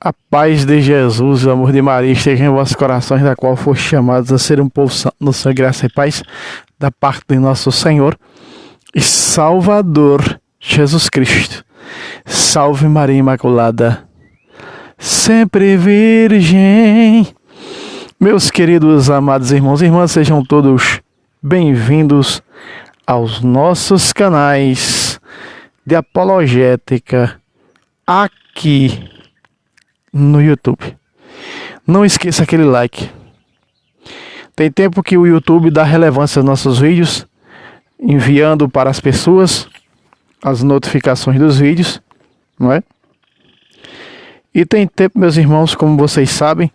A paz de Jesus, o amor de Maria esteja em vossos corações, da qual foste chamados a ser um povo santo no Senhor, graça e paz, da parte de nosso Senhor e Salvador Jesus Cristo. Salve Maria Imaculada, sempre Virgem. Meus queridos amados irmãos e irmãs, sejam todos bem-vindos aos nossos canais de apologética aqui no YouTube. Não esqueça aquele like. Tem tempo que o YouTube dá relevância aos nossos vídeos, enviando para as pessoas as notificações dos vídeos, não é? E tem tempo, meus irmãos, como vocês sabem,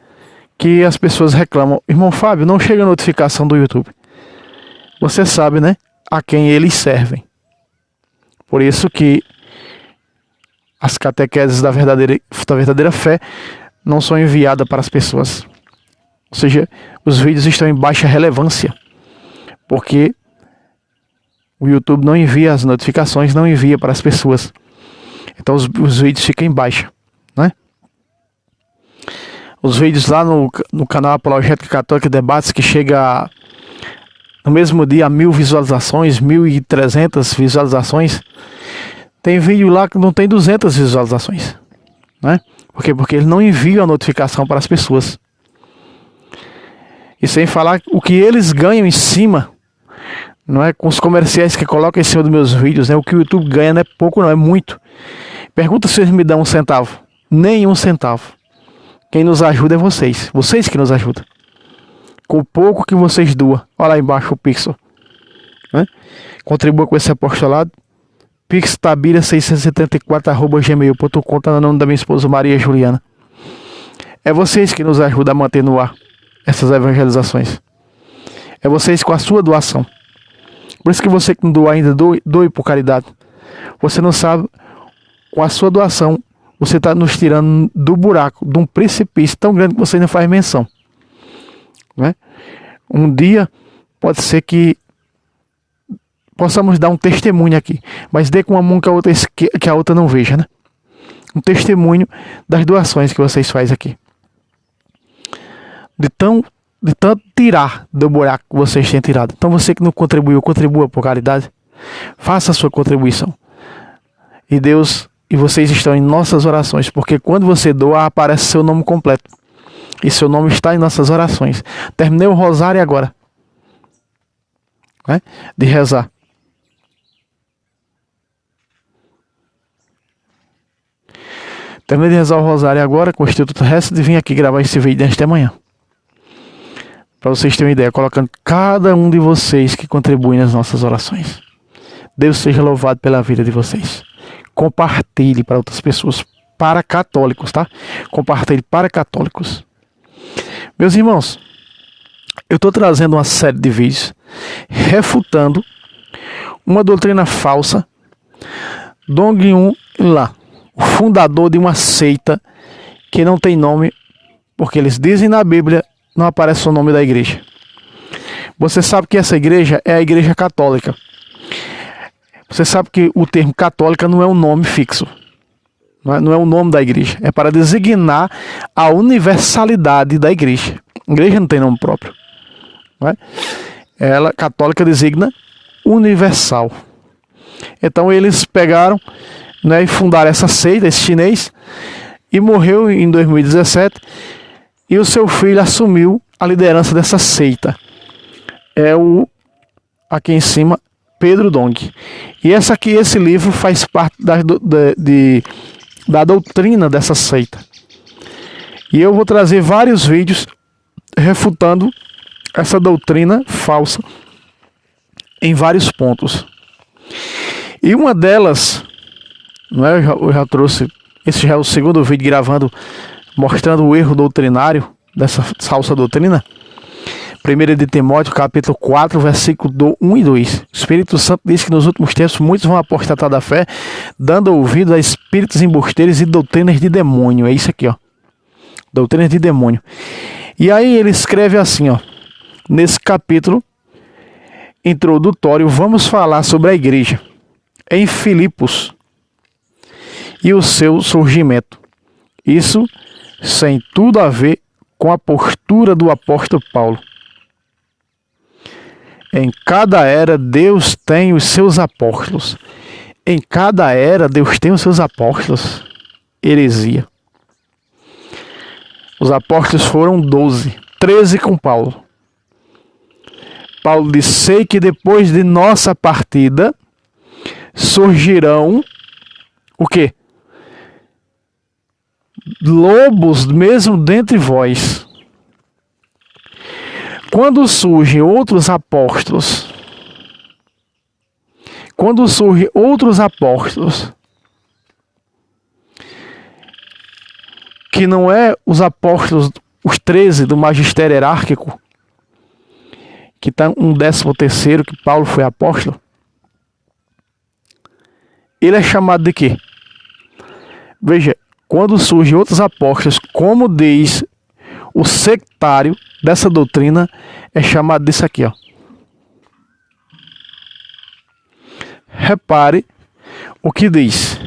que as pessoas reclamam: irmão Fábio, não chega a notificação do YouTube. Você sabe, né, a quem eles servem. Por isso que as catequeses da verdadeira fé não são enviadas para as pessoas. Ou seja, os vídeos estão em baixa relevância, porque o YouTube não envia as notificações, não envia para as pessoas. Então os vídeos ficam em baixa, né? Os vídeos lá no canal Apologética Católica Debates, que chega no mesmo dia a 1000 visualizações, 1300 visualizações. Tem vídeo lá que não tem 200 visualizações, né? Por quê? Porque ele não envia a notificação para as pessoas. E sem falar o que eles ganham em cima, não é, com os comerciais que colocam em cima dos meus vídeos, né? O que o YouTube ganha não é pouco, não é muito. Pergunta se eles me dão um centavo. Nem um centavo. Quem nos ajuda é vocês. Vocês que nos ajudam. Com o pouco que vocês doam. Olha lá embaixo o Pixel, né? Contribua com esse apostolado. pixtabira674@gmail.com, tá no nome da minha esposa Maria Juliana. É vocês que nos ajudam a manter no ar essas evangelizações. É vocês com a sua doação. Por isso que você que não doa ainda, doe por caridade. Você não sabe, com a sua doação, você está nos tirando do buraco, de um precipício tão grande que você não faz menção, né? Um dia pode ser que possamos dar um testemunho aqui, mas dê com uma mão que a outra não veja, né? Um testemunho das doações que vocês fazem aqui. De tanto tirar do buraco que vocês têm tirado. Então você que não contribuiu, contribua por caridade. Faça a sua contribuição. E Deus e vocês estão em nossas orações, porque quando você doa, aparece seu nome completo. E seu nome está em nossas orações. Terminei o rosário agora, né, de rezar. Terminei de rezar o rosário agora com o Instituto Resto de vir aqui gravar esse vídeo nesta manhã. Para vocês terem uma ideia, colocando cada um de vocês que contribuem nas nossas orações. Deus seja louvado pela vida de vocês. Compartilhe para outras pessoas, para católicos, tá? Compartilhe para católicos. Meus irmãos, eu estou trazendo uma série de vídeos refutando uma doutrina falsa. Dong Yun La, o fundador de uma seita que não tem nome, porque eles dizem na Bíblia, não aparece o nome da igreja. Você sabe que essa igreja é a Igreja Católica. Você sabe que o termo católica não é um nome fixo. Não é o nome da igreja. É para designar a universalidade da igreja. A igreja não tem nome próprio, não é? Ela, católica, designa universal. Então eles pegaram, né, e fundaram essa seita, esse chinês, e morreu em 2017. E o seu filho assumiu a liderança dessa seita. É o, aqui em cima, Pedro Dong. E esse livro faz parte da doutrina dessa seita. E eu vou trazer vários vídeos refutando essa doutrina falsa em vários pontos. E uma delas, não é, eu já trouxe, esse já é o segundo vídeo gravando, mostrando o erro doutrinário dessa falsa doutrina. 1 de Timóteo, capítulo 4, versículo 1 e 2. O Espírito Santo diz que nos últimos tempos muitos vão apostatar da fé, dando ouvido a espíritos embusteiros e doutrinas de demônio. É isso aqui, ó. Doutrinas de demônio. E aí ele escreve assim, ó. Nesse capítulo introdutório, vamos falar sobre a igreja em Filipos e o seu surgimento. Isso Isso tem tudo a ver com a postura do apóstolo Paulo. Em cada era, Deus tem os seus apóstolos. Em cada era, Deus tem os seus apóstolos. Heresia. Os apóstolos foram 12, 13 com Paulo. Paulo disse: sei que depois de nossa partida surgirão o quê? Lobos mesmo dentre vós. Quando surgem outros apóstolos, que não é os apóstolos, os 13 do magistério hierárquico, que está um 13º, que Paulo foi apóstolo, ele é chamado de quê? Veja, quando surgem outros apóstolos, como diz o sectário dessa doutrina, é chamado disso aqui, ó. Repare o que diz: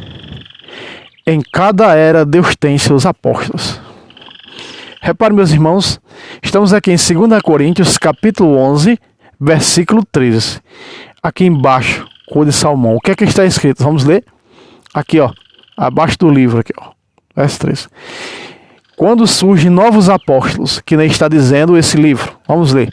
em cada era Deus tem seus apóstolos. Repare, meus irmãos, estamos aqui em 2 Coríntios, capítulo 11, versículo 13. Aqui embaixo, cor de salmão. O que é que está escrito? Vamos ler? Aqui, ó, abaixo do livro, aqui, ó, verso 13. Quando surgem novos apóstolos, que nem está dizendo esse livro. Vamos ler.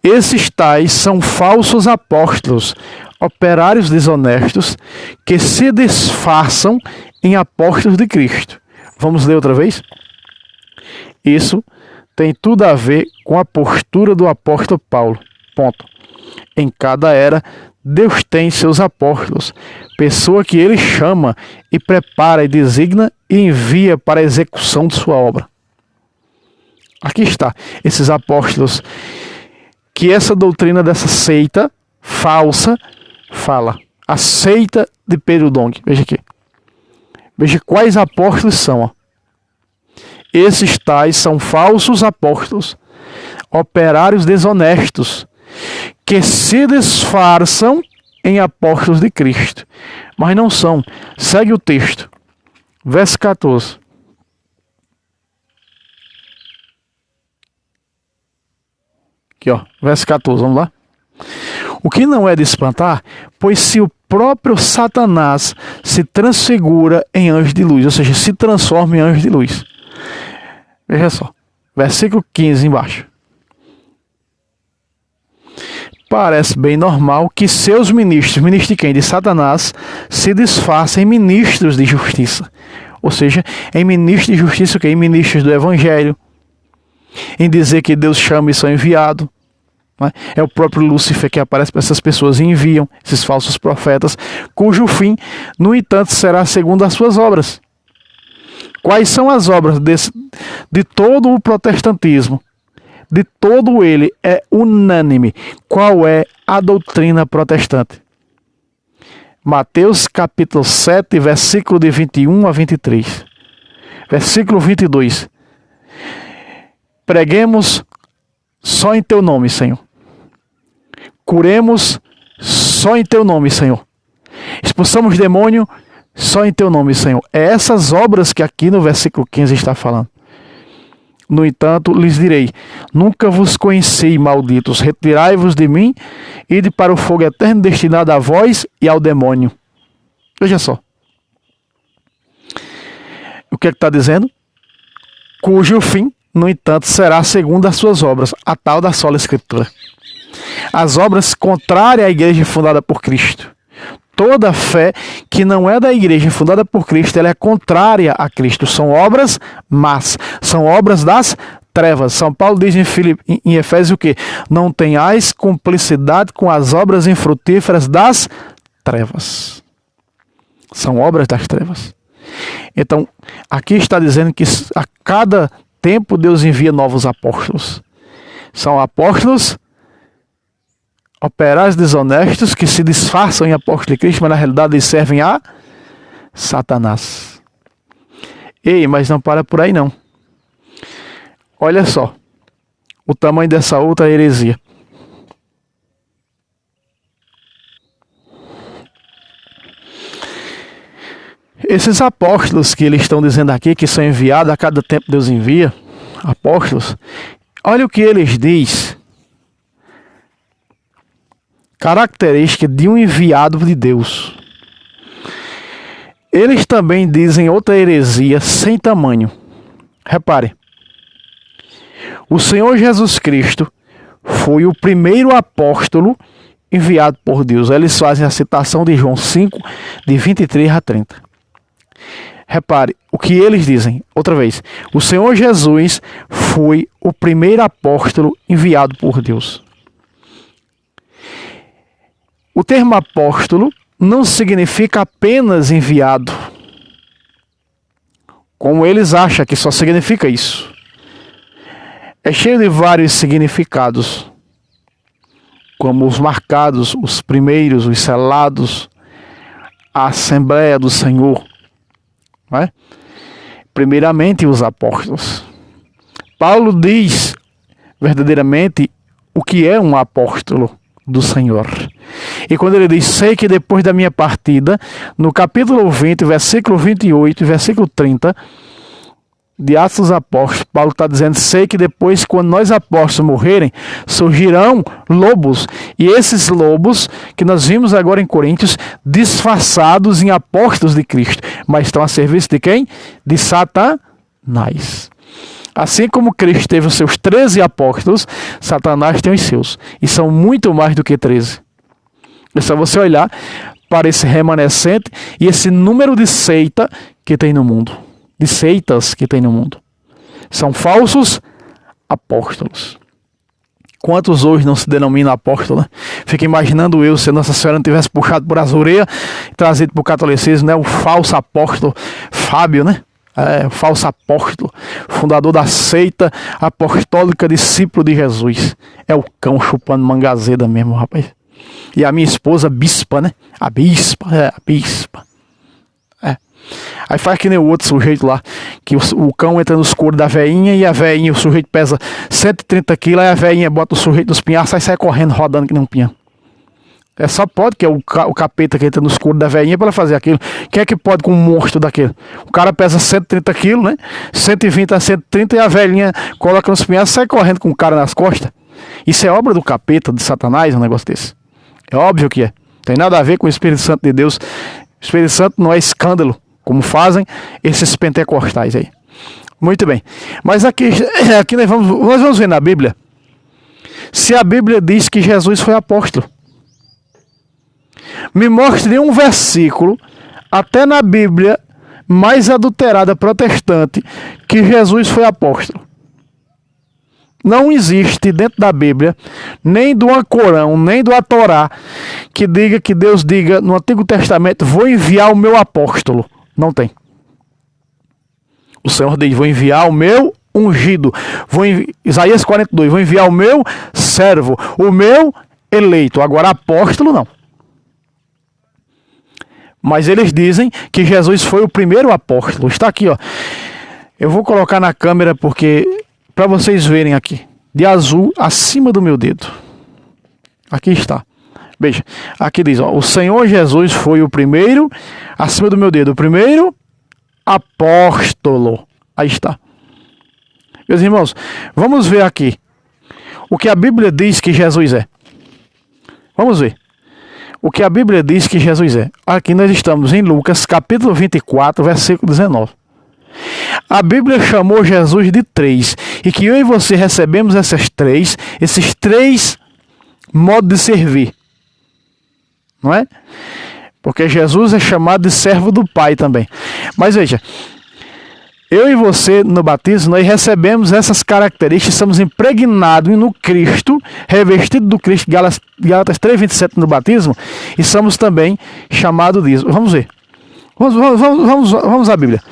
Esses tais são falsos apóstolos, operários desonestos, que se disfarçam em apóstolos de Cristo. Vamos ler outra vez? Isso tem tudo a ver com a postura do apóstolo Paulo. Ponto. Em cada era, Deus tem seus apóstolos, pessoa que ele chama e prepara e designa e envia para a execução de sua obra. Aqui está, esses apóstolos que essa doutrina dessa seita falsa fala. A seita de Pedro Dong. Veja aqui. Veja quais apóstolos são. Ó. Esses tais são falsos apóstolos, operários desonestos, que se disfarçam em apóstolos de Cristo, mas não são. Segue o texto. Verso 14. Aqui, ó, verso 14, vamos lá. O que não é de espantar, pois se o próprio Satanás se transfigura em anjo de luz, ou seja, se transforma em anjo de luz. Veja só, versículo 15 embaixo. Parece bem normal que seus ministros, ministros de quem? De Satanás, se disfarcem em ministros de justiça. Ou seja, em ministros de justiça, o quê? Em ministros do Evangelho. Em dizer que Deus chama e são enviados. É o próprio Lúcifer que aparece para essas pessoas e enviam esses falsos profetas, cujo fim, no entanto, será segundo as suas obras. Quais são as obras de todo o protestantismo? De todo ele é unânime. Qual é a doutrina protestante? Mateus capítulo 7, versículo de 21 a 23. Versículo 22. Preguemos só em teu nome, Senhor. Curemos só em teu nome, Senhor. Expulsamos demônio só em teu nome, Senhor. É essas obras que aqui no versículo 15 está falando. No entanto, lhes direi: nunca vos conheci, malditos. Retirai-vos de mim, ide para o fogo eterno destinado a vós e ao demônio. Veja só. O que é que está dizendo? Cujo fim, no entanto, será segundo as suas obras, a tal da sola Escritura. As obras contrárias à igreja fundada por Cristo. Toda fé que não é da igreja fundada por Cristo, ela é contrária a Cristo. São obras más, são obras das trevas. São Paulo diz em Efésios o quê? Não tenhais cumplicidade com as obras infrutíferas das trevas. São obras das trevas. Então, aqui está dizendo que a cada tempo Deus envia novos apóstolos. São apóstolos operários desonestos que se disfarçam em apóstolos de Cristo, mas na realidade eles servem a Satanás. Ei, mas não para por aí não. Olha só o tamanho dessa outra heresia. Esses apóstolos que eles estão dizendo aqui, que são enviados, a cada tempo Deus envia apóstolos, olha o que eles dizem. Característica de um enviado de Deus. Eles também dizem outra heresia sem tamanho. Repare, o Senhor Jesus Cristo foi o primeiro apóstolo enviado por Deus. Eles fazem a citação de João 5, de 23 a 30. Repare, o que eles dizem, outra vez, o Senhor Jesus foi o primeiro apóstolo enviado por Deus. O termo apóstolo não significa apenas enviado, como eles acham que só significa isso. É cheio de vários significados, como os marcados, os primeiros, os selados, a Assembleia do Senhor, não é? Primeiramente os apóstolos. Paulo diz verdadeiramente o que é um apóstolo do Senhor. E quando ele diz, sei que depois da minha partida, no capítulo 20, versículo 28 e versículo 30, de Atos dos Apóstolos, Paulo está dizendo, sei que depois, quando nós apóstolos morrerem, surgirão lobos, e esses lobos, que nós vimos agora em Coríntios, disfarçados em apóstolos de Cristo, mas estão a serviço de quem? De Satanás. Assim como Cristo teve os seus 13 apóstolos, Satanás tem os seus, e são muito mais do que 13. É só você olhar para esse remanescente e esse número de seita que tem no mundo. De seitas que tem no mundo. São falsos apóstolos. Quantos hoje não se denominam apóstolos? Né? Fica imaginando eu, se Nossa Senhora não tivesse puxado por as orelhas e trazido para o catolicismo, né? O falso apóstolo Fábio, né? O falso apóstolo, fundador da seita apostólica, discípulo de Jesus. É o cão chupando mangazeda mesmo, rapaz. E a minha esposa, bispa, né? A bispa. Aí faz que nem o outro sujeito lá, que o cão entra nos coros da veinha e a veinha, o sujeito pesa 130 quilos, aí a veinha bota o sujeito nos pinhaços e sai correndo, rodando que nem um pinhão. É só pode, que é o capeta que entra nos coros da veinha para fazer aquilo. Quem é que pode com um monstro daquele? O cara pesa 130 quilos, né? 120 a 130 e a velhinha coloca nos pinhaços e sai correndo com o cara nas costas. Isso é obra do capeta, de Satanás, um negócio desse. É óbvio que é. Tem nada a ver com o Espírito Santo de Deus. O Espírito Santo não é escândalo, como fazem esses pentecostais aí. Muito bem. Mas aqui nós vamos ver na Bíblia se a Bíblia diz que Jesus foi apóstolo. Me mostre um versículo, até na Bíblia mais adulterada protestante, que Jesus foi apóstolo. Não existe dentro da Bíblia, nem do Alcorão, nem do Torá, que diga que Deus diga no Antigo Testamento, vou enviar o meu apóstolo. Não tem. O Senhor diz, vou enviar o meu ungido. Isaías 42, vou enviar o meu servo, o meu eleito. Agora apóstolo não. Mas eles dizem que Jesus foi o primeiro apóstolo. Está aqui, ó. Eu vou colocar na câmera porque para vocês verem aqui, de azul acima do meu dedo. Aqui está. Veja, aqui diz, ó, o Senhor Jesus foi o primeiro, acima do meu dedo, o primeiro apóstolo. Aí está. Meus irmãos, vamos ver aqui o que a Bíblia diz que Jesus é. Vamos ver o que a Bíblia diz que Jesus é. Aqui nós estamos em Lucas, capítulo 24, versículo 19. A Bíblia chamou Jesus de 3, e que eu e você recebemos esses três modos de servir. Não é? Porque Jesus é chamado de servo do Pai também. Mas veja, eu e você no batismo, nós recebemos essas características, estamos impregnados no Cristo, revestidos do Cristo, Gálatas 3:27 no batismo, e somos também chamados disso. Vamos ver. Vamos à Bíblia.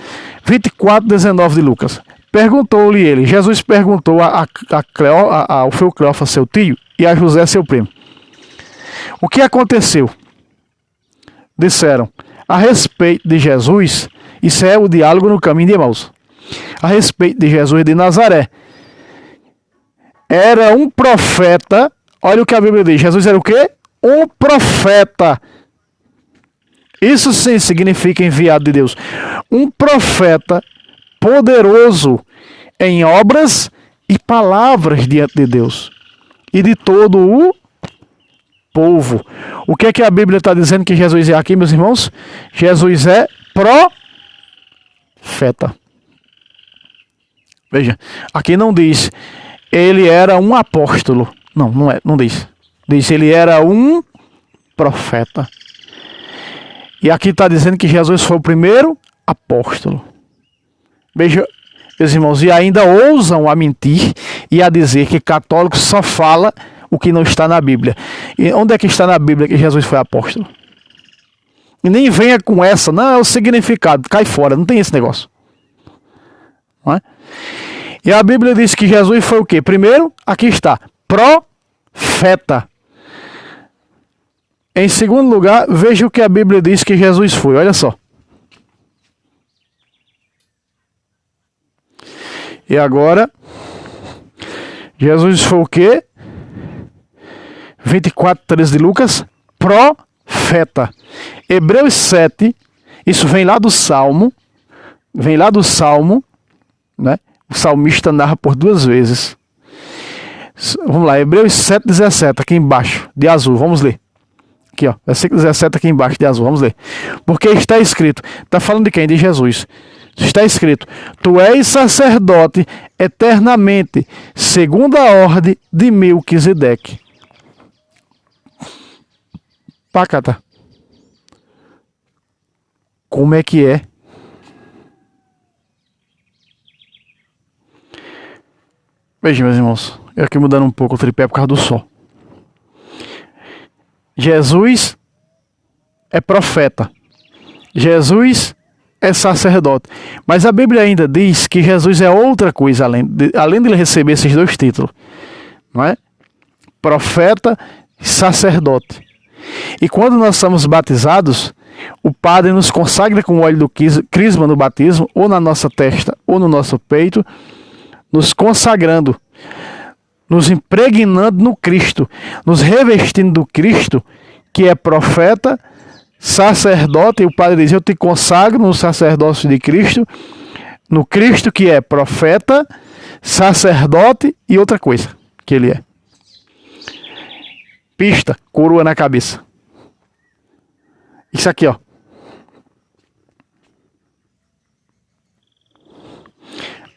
24:19 de Lucas. Perguntou-lhe ele, Jesus perguntou ao Cleófas, seu tio, e a José, seu primo. O que aconteceu? Disseram, a respeito de Jesus, isso é o diálogo no caminho de Emaús. A respeito de Jesus de Nazaré. Era um profeta, olha o que a Bíblia diz, Jesus era o quê? Um profeta. Isso sim significa enviado de Deus. Um profeta poderoso em obras e palavras diante de Deus e de todo o povo. O que é que a Bíblia está dizendo que Jesus é aqui, meus irmãos? Jesus é profeta. Veja, aqui não diz ele era um apóstolo. Não, não diz. Diz ele era um profeta. E aqui está dizendo que Jesus foi o primeiro apóstolo. Veja, meus irmãos, e ainda ousam a mentir e a dizer que católico só fala o que não está na Bíblia. E onde é que está na Bíblia que Jesus foi apóstolo? E nem venha com essa, não, é o significado, cai fora, não tem esse negócio. Não é? E a Bíblia diz que Jesus foi o quê? Primeiro, aqui está, profeta. Em segundo lugar, veja o que a Bíblia diz que Jesus foi, olha só. E agora, Jesus foi o quê? 24:13 de Lucas, profeta. Hebreus 7, isso vem lá do Salmo, né? O salmista narra por 2 vezes. Vamos lá, Hebreus 7:17, aqui embaixo, de azul, vamos ler. Aqui, ó, versículo 17 aqui embaixo de azul, vamos ler. Porque está escrito, está falando de quem? De Jesus. Está escrito, tu és sacerdote eternamente, segundo a ordem de Melquisedeque. Pacata. Como é que é? Veja, meus irmãos, eu aqui mudando um pouco o tripé por causa do sol. Jesus é profeta. Jesus é sacerdote. Mas a Bíblia ainda diz que Jesus é outra coisa, além de ele receber esses 2 títulos. Não é? Profeta e sacerdote. E quando nós somos batizados, o padre nos consagra com o óleo do crisma no batismo, ou na nossa testa, ou no nosso peito, nos consagrando, nos impregnando no Cristo, nos revestindo do Cristo, que é profeta, sacerdote, e o padre diz, eu te consagro no sacerdócio de Cristo, no Cristo que é profeta, sacerdote e outra coisa que ele é. Pista, coroa na cabeça. Isso aqui, ó.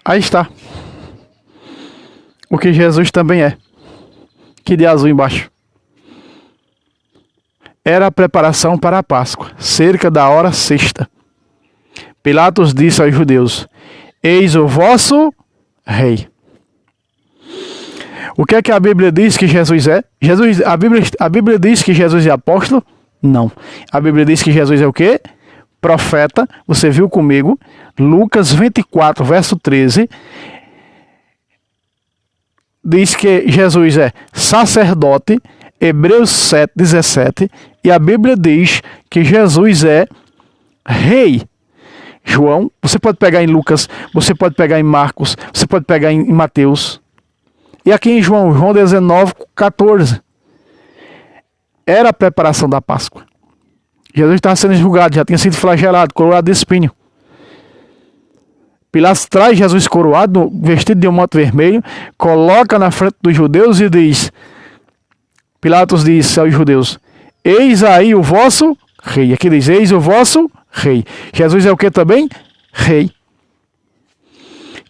Aí está. O que Jesus também é. Que de azul embaixo. Era a preparação para a Páscoa, cerca da hora 6ª. Pilatos disse aos judeus, eis o vosso rei. O que é que a Bíblia diz que Jesus é? A Bíblia diz que Jesus é apóstolo? Não. A Bíblia diz que Jesus é o quê? Profeta. Você viu comigo. Lucas 24, verso 13. Diz que Jesus é sacerdote. Hebreus 7, 17. E a Bíblia diz que Jesus é rei. João, você pode pegar em Lucas, você pode pegar em Marcos, você pode pegar em Mateus. E aqui em João 19, 14. Era a preparação da Páscoa. Jesus estava sendo julgado, já tinha sido flagelado, coroado de espinho. Pilatos traz Jesus coroado, vestido de um manto vermelho, coloca na frente dos judeus e diz, Pilatos disse aos judeus, eis aí o vosso rei. Aqui diz, eis o vosso rei. Jesus é o que também? Rei.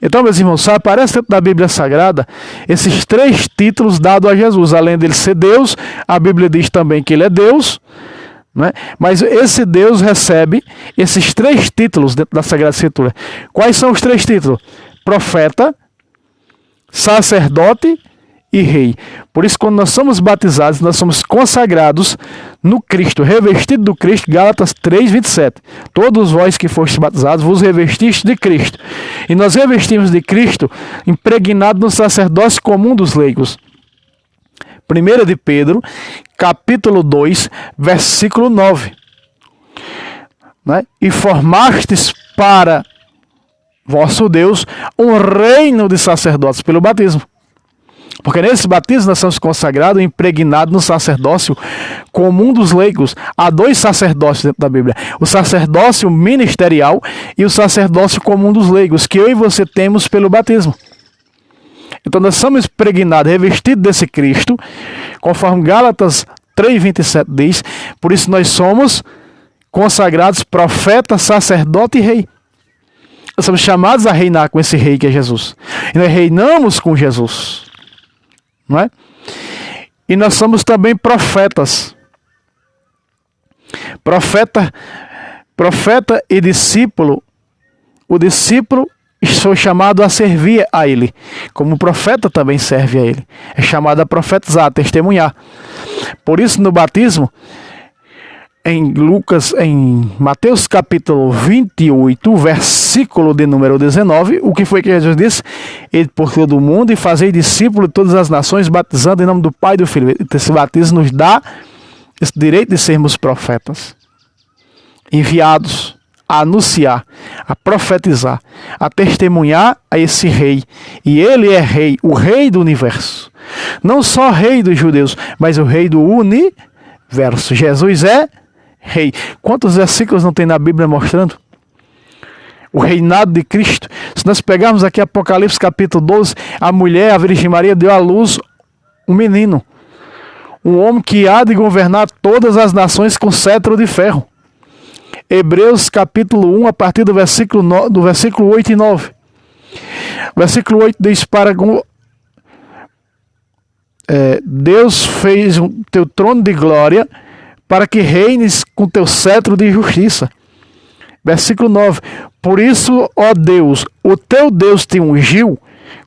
Então, meus irmãos, só aparece dentro da Bíblia Sagrada esses 3 títulos dados a Jesus. Além dele ser Deus, a Bíblia diz também que ele é Deus, né? Mas esse Deus recebe esses 3 títulos dentro da Sagrada Escritura. Quais são os 3 títulos? Profeta, sacerdote e rei. Por isso, quando nós somos batizados, nós somos consagrados no Cristo, revestido do Cristo, Gálatas 3, 27. Todos vós que fostes batizados, vos revestiste de Cristo. E nós revestimos de Cristo, impregnado no sacerdócio comum dos leigos. 1 de Pedro, capítulo 2, versículo 9. Né? E formastes para vosso Deus um reino de sacerdotes pelo batismo. Porque nesse batismo nós somos consagrados, impregnados no sacerdócio comum dos leigos. Há dois sacerdócios dentro da Bíblia: o sacerdócio ministerial e o sacerdócio comum dos leigos, que eu e você temos pelo batismo. Então nós somos impregnados, revestidos desse Cristo, conforme Gálatas 3,27 diz. Por isso nós somos consagrados profeta, sacerdote e rei. Nós somos chamados a reinar com esse rei que é Jesus. E nós reinamos com Jesus. Não é? E nós somos também profetas. Profeta e discípulo. O discípulo foi chamado a servir a ele, como o profeta também serve a ele. É chamado a profetizar, a testemunhar. Por isso, no batismo, em Mateus capítulo 28, versículo de número 19, o que foi que Jesus disse? Ide por todo o mundo e fazei discípulo de todas as nações, batizando em nome do Pai e do Filho. Esse batismo nos dá esse direito de sermos profetas, enviados a anunciar, a profetizar, a testemunhar a esse rei. E ele é rei, o rei do universo. Não só rei dos judeus, mas o rei do universo. Jesus é rei. Quantos versículos não tem na Bíblia mostrando o reinado de Cristo? Se nós pegarmos aqui Apocalipse capítulo 12, a mulher, a Virgem Maria, deu à luz um menino, um homem que há de governar todas as nações com cetro de ferro. Hebreus capítulo 1, a partir do versículo 8 e 9. Versículo 8 diz: Deus fez o teu trono de glória para que reines com teu cetro de justiça. Versículo 9. Por isso, ó Deus, o teu Deus te ungiu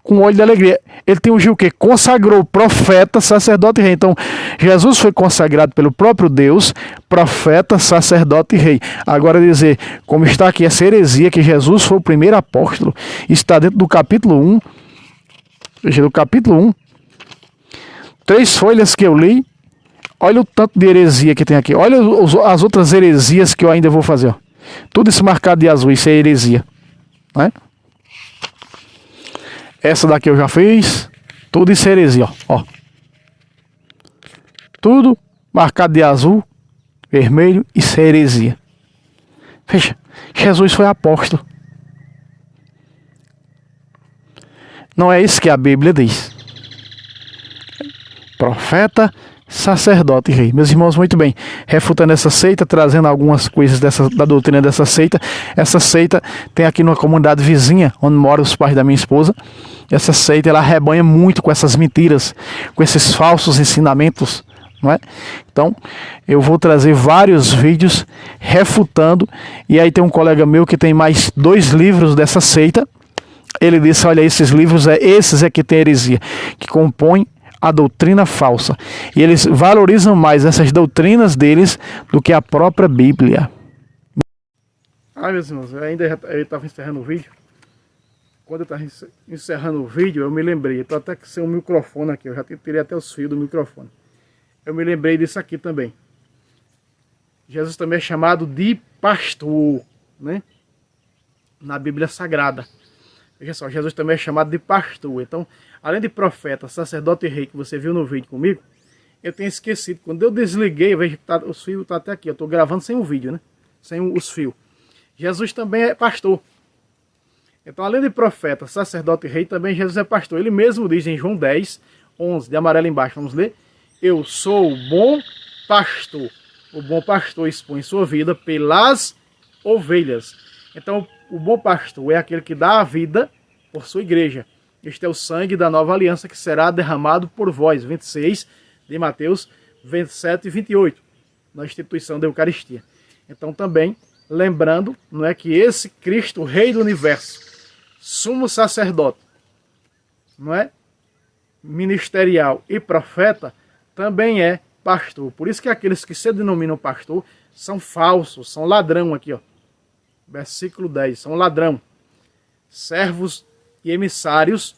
com olho de alegria. Ele te ungiu o quê? Consagrou profeta, sacerdote e rei. Então, Jesus foi consagrado pelo próprio Deus, profeta, sacerdote e rei. Agora dizer, como está aqui essa heresia, que Jesus foi o primeiro apóstolo, está dentro do capítulo 1. Veja, do capítulo 1. 3 folhas que eu li. Olha o tanto de heresia que tem aqui. Olha as outras heresias que eu ainda vou fazer. Ó. Tudo isso marcado de azul, isso é heresia. Né? Essa daqui eu já fiz. Tudo isso é heresia. Ó. Tudo marcado de azul, vermelho, isso é heresia. Veja, Jesus foi apóstolo. Não é isso que a Bíblia diz. Profeta, sacerdote e rei. Meus irmãos, muito bem, refutando essa seita, trazendo algumas coisas da doutrina dessa seita. Essa seita tem aqui numa comunidade vizinha, onde moram os pais da minha esposa. Essa seita, ela arrebanha muito com essas mentiras, com esses falsos ensinamentos, não é? Então, eu vou trazer vários vídeos refutando, e aí tem um colega meu que tem mais 2 livros dessa seita. Ele disse, olha, esses livros, esses é que tem heresia, que compõem a doutrina falsa. E eles valorizam mais essas doutrinas deles do que a própria Bíblia. Meus irmãos, eu estava encerrando o vídeo. Quando eu estava encerrando o vídeo, eu me lembrei. Eu estou até sem o microfone aqui. Eu já tirei até os fios do microfone. Eu me lembrei disso aqui também. Jesus também é chamado de pastor, né? Na Bíblia Sagrada. Veja só, Jesus também é chamado de pastor. Então, além de profeta, sacerdote e rei, que você viu no vídeo comigo, eu tenho esquecido. Quando eu desliguei, eu vejo que os fios estão até aqui. Eu estou gravando sem o vídeo, né? Sem os fios. Jesus também é pastor. Então, além de profeta, sacerdote e rei, também Jesus é pastor. Ele mesmo diz em João 10, 11, de amarelo embaixo, vamos ler. Eu sou o bom pastor. O bom pastor expõe sua vida pelas ovelhas. Então, o bom pastor é aquele que dá a vida por sua igreja. Este é o sangue da nova aliança que será derramado por vós. 26 de Mateus 27 e 28. Na instituição da Eucaristia. Então também, lembrando, não é que esse Cristo, Rei do Universo, sumo sacerdote, não é? Ministerial e profeta, também é pastor. Por isso que aqueles que se denominam pastor são falsos, são ladrão aqui, ó. Versículo 10, são ladrão. Servos e emissários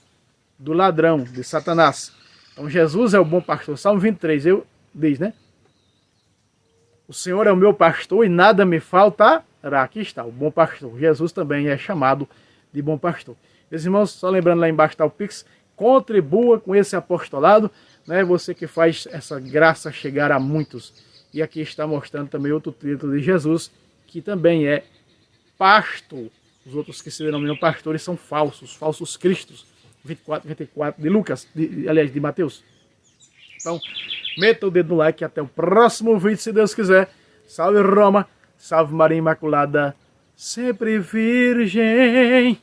do ladrão, de Satanás. Então Jesus é o bom pastor. Salmo 23, diz, né? O Senhor é o meu pastor e nada me faltará. Aqui está, o bom pastor. Jesus também é chamado de bom pastor. Meus irmãos, só lembrando lá embaixo está o Pix. contribua com esse apostolado, né? Você que faz essa graça chegar a muitos. E aqui está mostrando também outro título de Jesus, que também é pasto. Os outros que se denominam pastores são falsos cristos. 24 de Lucas, aliás, de Mateus. Então, meta o dedo no like e até o próximo vídeo, se Deus quiser. Salve Roma, salve Maria Imaculada, sempre virgem.